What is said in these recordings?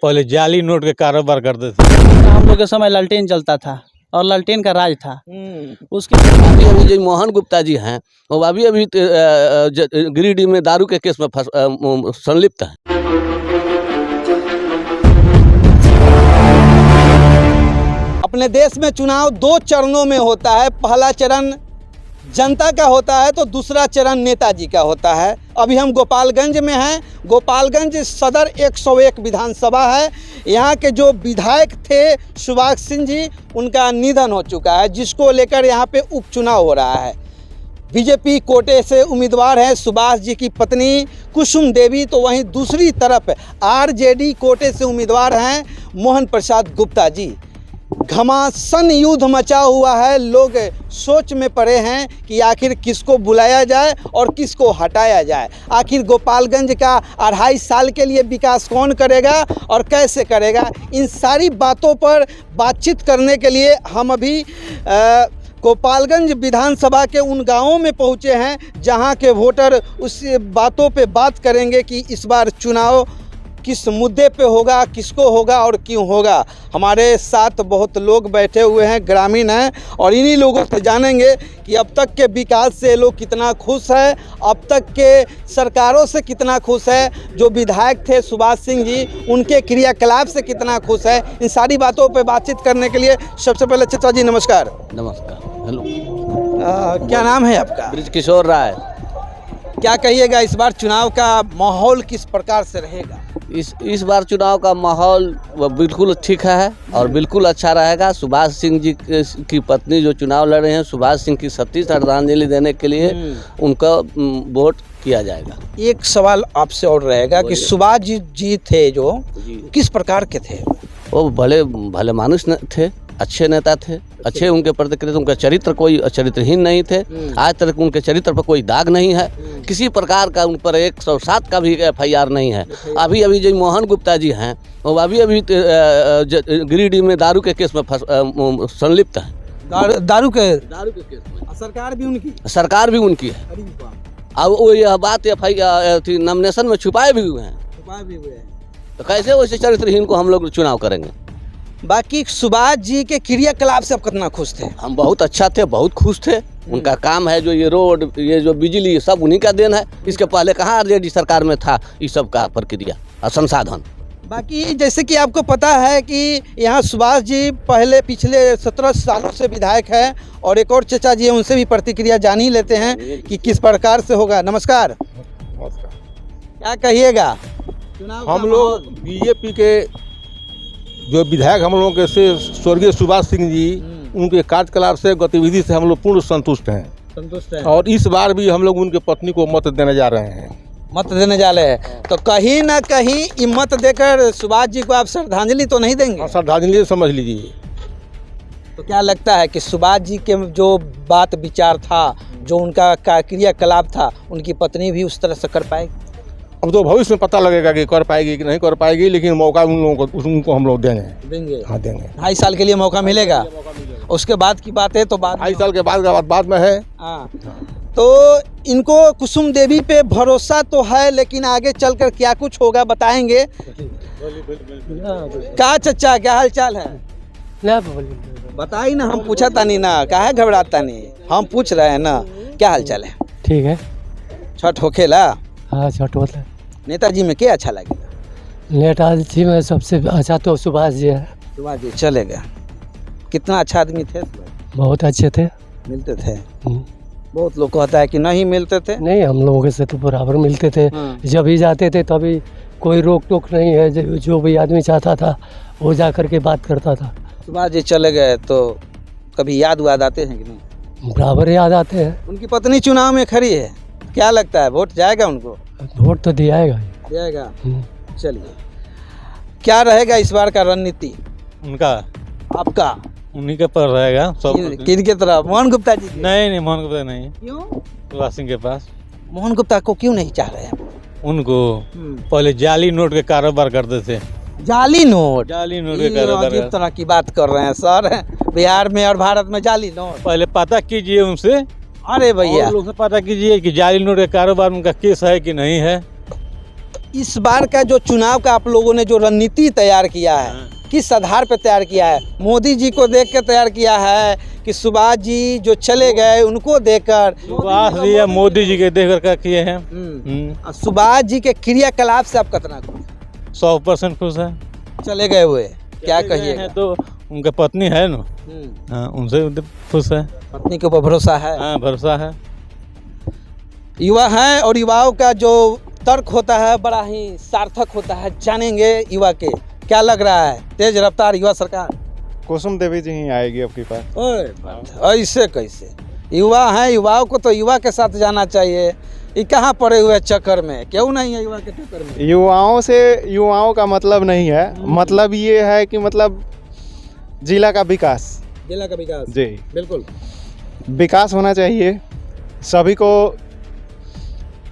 पहले जाली नोट के कारोबार करते थे। हम लोग के समय लालटेन चलता था और लालटेन का राज था। उसके अभी जो मोहन गुप्ता जी हैं वो अभी गिरिडीह में दारू के केस में संलिप्त हैं। अपने देश में चुनाव 2 चरणों में होता है। पहला चरण जनता का होता है तो दूसरा चरण नेताजी का होता है। अभी हम गोपालगंज में हैं। गोपालगंज सदर 101 विधानसभा है। यहाँ के जो विधायक थे सुभाष सिंह जी, उनका निधन हो चुका है, जिसको लेकर यहाँ पे उपचुनाव हो रहा है। बीजेपी कोटे से उम्मीदवार हैं सुभाष जी की पत्नी कुसुम देवी, तो वहीं दूसरी तरफ आरजेडी कोटे से उम्मीदवार हैं मोहन प्रसाद गुप्ता जी। घमासान युद्ध मचा हुआ है। लोग सोच में पड़े हैं कि आखिर किसको बुलाया जाए और किसको हटाया जाए। आखिर गोपालगंज का 2.5 साल के लिए विकास कौन करेगा और कैसे करेगा, इन सारी बातों पर बातचीत करने के लिए हम अभी गोपालगंज विधानसभा के उन गांवों में पहुंचे हैं जहां के वोटर उस बातों पे बात करेंगे कि इस बार चुनाव किस मुद्दे पे होगा, किसको होगा और क्यों होगा। हमारे साथ बहुत लोग बैठे हुए हैं, ग्रामीण हैं, और इन्हीं लोगों से जानेंगे कि अब तक के विकास से लोग कितना खुश है, अब तक के सरकारों से कितना खुश है, जो विधायक थे सुभाष सिंह जी उनके क्रियाकलाप से कितना खुश है। इन सारी बातों पे बातचीत करने के लिए सबसे पहले चाचा जी नमस्कार। नमस्कार। हेलो। क्या नाम है आपका? ब्रिजकिशोर राय। क्या कहिएगा, इस बार चुनाव का माहौल किस प्रकार से रहेगा? इस बार चुनाव का माहौल बिल्कुल ठीक है और बिल्कुल अच्छा रहेगा। सुभाष सिंह जी की पत्नी जो चुनाव लड़ रहे हैं, सुभाष सिंह की सच्ची श्रद्धांजलि देने के लिए उनका वोट किया जाएगा। एक सवाल आपसे और रहेगा कि सुभाष जी थे जो किस प्रकार के थे? वो भले मानुष थे, अच्छे नेता थे, अच्छे उनके प्रतिक्रिया, उनका चरित्र कोई चरित्रहीन नहीं थे। आज तक उनके चरित्र पर कोई दाग नहीं है, किसी प्रकार का उन पर 107 का भी FIR नहीं है। अभी जो मोहन गुप्ता जी हैं वो अभी गिरिडीह में दारू के केस में संलिप्त हैं। दारू के केस में सरकार भी उनकी है। अब वो यह बात नॉमिनेशन में छुपाए भी हुए हैं। तो कैसे वैसे चरित्रहीन को हम लोग चुनाव करेंगे? बाकी सुभाष जी के क्रियाकलाप से आप कितना खुश थे? हम बहुत अच्छा थे, बहुत खुश थे। उनका काम है जो ये रोड, ये जो बिजली, सब उन्हीं का देन है। इसके पहले कहाँ आरजेडी सरकार में था ये सब का प्रक्रिया और संसाधन। बाकी जैसे कि आपको पता है कि यहाँ सुभाष जी पिछले 17 सालों से विधायक है, और एक और चचा जी हैं, उनसे भी प्रतिक्रिया जान ही लेते हैं कि किस प्रकार से होगा। नमस्कार। क्या कहिएगा? हम लोग बीजेपी के जो विधायक हम लोगों के से स्वर्गीय सुभाष सिंह जी, उनके कार्यकलाप से, गतिविधि से हम लोग पूर्ण संतुष्ट हैं। और इस बार भी हम लोग उनके पत्नी को मत देने जा रहे हैं। तो कहीं ना कहीं मत देकर सुभाष जी को आप श्रद्धांजलि तो नहीं देंगे? श्रद्धांजलि समझ लीजिए। तो क्या लगता है कि सुभाष जी के जो बात विचार था, जो उनका क्रियाकलाप था, उनकी पत्नी भी उस तरह से कर पाएगी? अब तो भविष्य में पता लगेगा कि कर पाएगी कि नहीं कर पाएगी, लेकिन मौका उनको हम लोग देंगे। हाँ, देंगे। 2.5 साल के लिए मौका मिलेगा। उसके बाद की बात है तो 2.5 साल के बाद में है। हाँ, तो इनको कुसुम देवी पे भरोसा तो है, लेकिन आगे चलकर क्या कुछ होगा बताएंगे। क्या चचा, क्या हाल चाल है? बताइए ना, हम पूछा था नहीं ना, काहे घबराता नहीं, हम पूछ रहे हैं ना। क्या हाल चाल है? ठीक है। छठ होखेला? हाँ, छठ होता है। नेताजी में क्या अच्छा लगेगा? नेताजी में सबसे अच्छा तो सुभाष जी है। सुभाष जी चलेगा। कितना अच्छा आदमी थे? बहुत अच्छे थे। मिलते थे? बहुत लोग कहता है कि नहीं मिलते थे। नहीं, हम लोगों से तो बराबर मिलते थे। जब भी जाते थे तभी कोई रोक टोक नहीं है, जो भी आदमी चाहता था वो जा करके बात करता था। सुभाष जी चले गए तो कभी याद आते हैं कि नहीं? बराबर याद आते हैं। उनकी पत्नी चुनाव में खड़ी है, क्या लगता है वोट जाएगा उनको? वोट तो दियाएगा। चलिए, क्या रहेगा इस बार का रणनीति उनका? आपका? उन्हीं के पर रहेगा सब। किनके तरफ? मोहन गुप्ता जी? नहीं, मोहन गुप्ता नहीं। क्यों? सुभाष सिंह के पास। मोहन गुप्ता को क्यों नहीं चाह रहे हैं? उनको पहले जाली नोट के कारोबार करते थे। जाली नोट के कारोबार। अजीब तरह की बात कर रहे हैं सर। बिहार में और भारत में जाली नोट? पहले पता कीजिए उनसे। अरे भैया, लोग से पता कीजिए कि जाली नोट के कारोबार में उनका केस है कि नहीं है। इस बार का जो चुनाव का आप लोगों ने जो रणनीति तैयार किया है, किस आधार पर तैयार किया है? मोदी जी को देख के तैयार किया है कि सुभाष जी जो चले गए उनको देखकर? सुभाष जी या मोदी जी के देख कर क्या किए हैं। और सुभाष जी के क्रियाकलाप से आप कितना खुश? 100% खुश है। चले गए हुए क्या कहिए? है तो उनका पत्नी है ना, हाँ, उनसे खुश है। पत्नी के ऊपर भरोसा है? हाँ, भरोसा है। युवा हैं और युवाओं का जो तर्क होता है बड़ा ही सार्थक होता है। जानेंगे युवा के क्या लग रहा है। तेज रफ्तार युवा सरकार कुसुम देवी जी ही आएगी अब की बार। ओए ऐसे कैसे? युवा हैं, युवाओं को तो युवा के साथ जाना चाहिए। ये कहाँ पड़े हुए चक्कर में? क्यों नहीं है युवा के चक्कर में? युवाओं का मतलब नहीं है, मतलब ये है कि मतलब जिला का विकास। जिला का विकास जी बिल्कुल विकास होना चाहिए। सभी को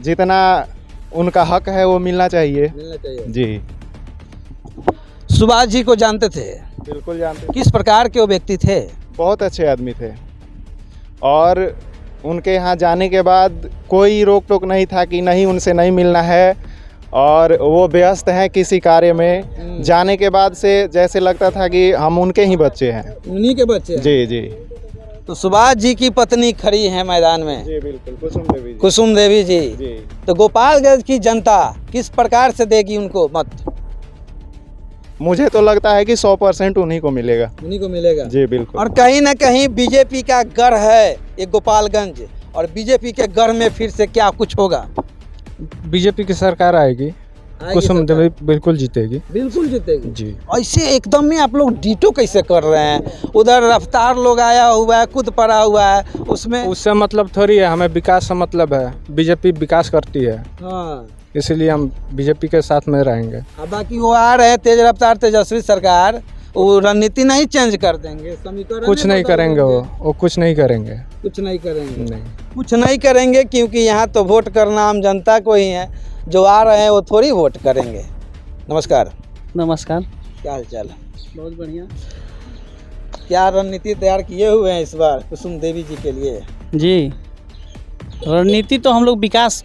जितना उनका हक है वो मिलना चाहिए। जी सुभाष जी को जानते थे? बिल्कुल जानते। किस प्रकार के वो व्यक्ति थे? बहुत अच्छे आदमी थे और उनके यहाँ जाने के बाद कोई रोक टोक नहीं था कि नहीं उनसे नहीं मिलना है, और वो व्यस्त हैं किसी कार्य में। जाने के बाद से जैसे लगता था कि हम उनके ही बच्चे हैं। उन्हीं के बच्चे हैं? जी जी। तो सुभाष जी की पत्नी खड़ी है मैदान में। जी बिल्कुल, कुसुम देवी जी। कुसुम देवी जी। जी। तो गोपालगंज की जनता किस प्रकार से देगी उनको मत? मुझे तो लगता है कि 100% उन्हीं को मिलेगा। उन्हीं को मिलेगा? जी बिल्कुल। और कहीं ना कहीं बीजेपी का गढ़ है ये गोपालगंज, और बीजेपी के गढ़ में फिर से क्या कुछ होगा? बीजेपी की सरकार आएगी, कुसुम देवी बिल्कुल जीतेगी। बिल्कुल जीतेगी जी। ऐसे एकदम में आप लोग डीटो कैसे कर रहे हैं? उधर रफ्तार लोग आया हुआ है, खुद पड़ा हुआ है, उसमें उससे मतलब थोड़ी है, हमें विकास से मतलब है। बीजेपी विकास करती है, हाँ, इसीलिए हम बीजेपी के साथ में रहेंगे। अब बाकी वो आ रहे तेज रफ्तार तेजस्वी सरकार, वो रणनीति नहीं चेंज कर देंगे, समीकरण कुछ नहीं करेंगे वो कुछ नहीं करेंगे। कुछ नहीं करेंगे? नहीं, कुछ नहीं करेंगे, क्योंकि यहाँ तो वोट करना आम जनता को ही है। जो आ रहे हैं वो थोड़ी वोट करेंगे। नमस्कार। नमस्कार। क्या हाल चाल है? बहुत बढ़िया। क्या रणनीति तैयार किए हुए हैं इस बार कुसुम देवी जी के लिए? जी, रणनीति तो हम लोग विकास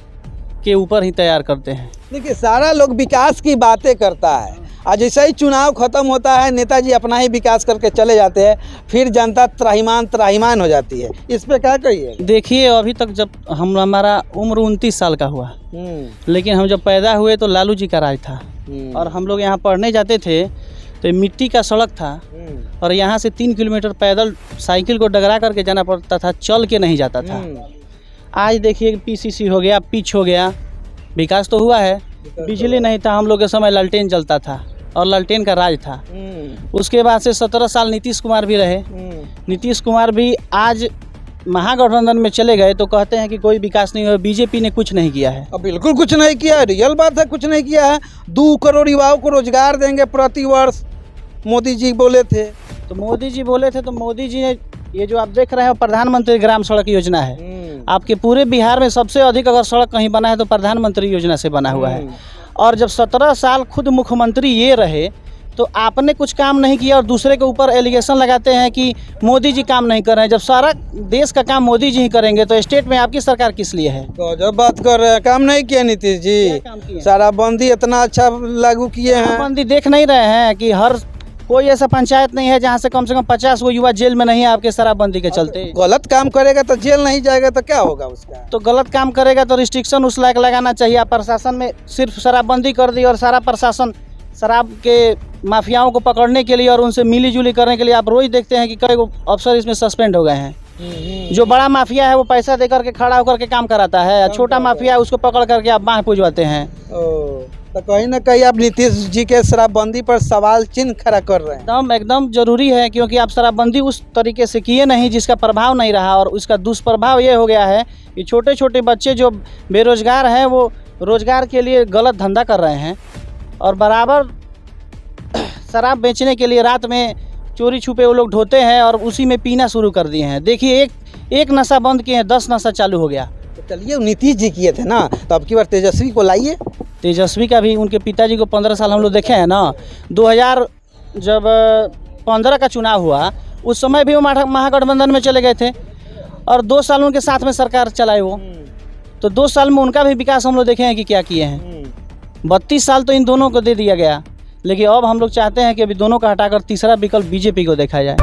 के ऊपर ही तैयार करते हैं। देखिए, सारा लोग विकास की बातें करता है, आज जैसे ही चुनाव खत्म होता है नेताजी अपना ही विकास करके चले जाते हैं, फिर जनता त्राहिमाम हो जाती है। इस पे क्या कहिए? देखिए, अभी तक जब हमारा उम्र 29 साल का हुआ, लेकिन हम जब पैदा हुए तो लालू जी का राज था, और हम लोग यहाँ पढ़ने जाते थे तो मिट्टी का सड़क था, और यहाँ से 3 किलोमीटर पैदल साइकिल को डगरा करके जाना पड़ता था, चल के नहीं जाता था। आज देखिए पीसीसी हो गया, पिच हो गया, विकास तो हुआ है। बिजली नहीं था, हम लोग के समय लालटेन जलता था और लालटेन का राज था। उसके बाद से 17 साल नीतीश कुमार भी रहे। नीतीश कुमार भी आज महागठबंधन में चले गए तो कहते हैं कि कोई विकास नहीं हुआ, बीजेपी ने कुछ नहीं किया है। अब बिल्कुल कुछ नहीं किया है, रियल बात है, कुछ नहीं किया है। 2 करोड़ युवाओं को रोजगार देंगे प्रति वर्ष, मोदी जी बोले थे। तो मोदी जी ने ये जो आप देख रहे हैं प्रधानमंत्री ग्राम सड़क योजना है। आपके पूरे बिहार में सबसे अधिक अगर सड़क कहीं बना है तो प्रधानमंत्री योजना से बना हुआ है। और जब 17 साल खुद मुख्यमंत्री ये रहे तो आपने कुछ काम नहीं किया, और दूसरे के ऊपर एलिगेशन लगाते हैं कि मोदी जी काम नहीं कर रहे हैं। जब सारा देश का काम मोदी जी ही करेंगे तो स्टेट में आपकी सरकार किस लिए है? जब बात कर रहे हैं, काम नहीं किया नीतीश जी। सारा बंदी इतना अच्छा लागू किए हैं। बंदी देख नहीं रहे हैं कि हर कोई ऐसा पंचायत नहीं है जहाँ से कम 50 वो युवा जेल में नहीं है आपके शराबबंदी के चलते। गलत काम करेगा तो जेल नहीं जाएगा तो क्या होगा उसका? तो गलत काम करेगा तो रिस्ट्रिक्शन उस लायक लगाना चाहिए। आप प्रशासन में सिर्फ शराबबंदी कर दी और सारा प्रशासन शराब के माफियाओं को पकड़ने के लिए और उनसे मिली जुली करने के लिए आप रोज देखते हैं कि कई अफसर इसमें सस्पेंड हो गए हैं। जो बड़ा माफिया है वो पैसा दे करके खड़ा होकर के काम कराता है, छोटा माफिया है उसको पकड़ करके आप बाँह पुजवाते हैं। तो कहीं ना कहीं आप नीतीश जी के शराबबंदी पर सवाल चिन्ह खड़ा कर रहे हैं। एकदम जरूरी है, क्योंकि आप शराबबंदी उस तरीके से किए नहीं जिसका प्रभाव नहीं रहा, और उसका दुष्प्रभाव ये हो गया है कि छोटे छोटे बच्चे जो बेरोजगार हैं वो रोजगार के लिए गलत धंधा कर रहे हैं, और बराबर शराब बेचने के लिए रात में चोरी छुपे वो लोग ढोते हैं और उसी में पीना शुरू कर दिए हैं। देखिए, एक नशा बंद किए हैं, 10 नशा चालू हो गया। तो चलिए, नीतीश जी किए थे ना, तो अब की बार तेजस्वी को लाइए। तेजस्वी का भी, उनके पिताजी को 15 साल हम लोग देखे हैं ना। 2015 का चुनाव हुआ उस समय भी वो महागठबंधन में चले गए थे, और 2 साल उनके साथ में सरकार चलाए वो। तो 2 साल में उनका भी विकास हम लोग देखे हैं कि क्या किए हैं। 32 साल तो इन दोनों को दे दिया गया, लेकिन अब हम लोग चाहते हैं कि अभी दोनों का हटाकर तीसरा विकल्प बीजेपी को देखा जाए।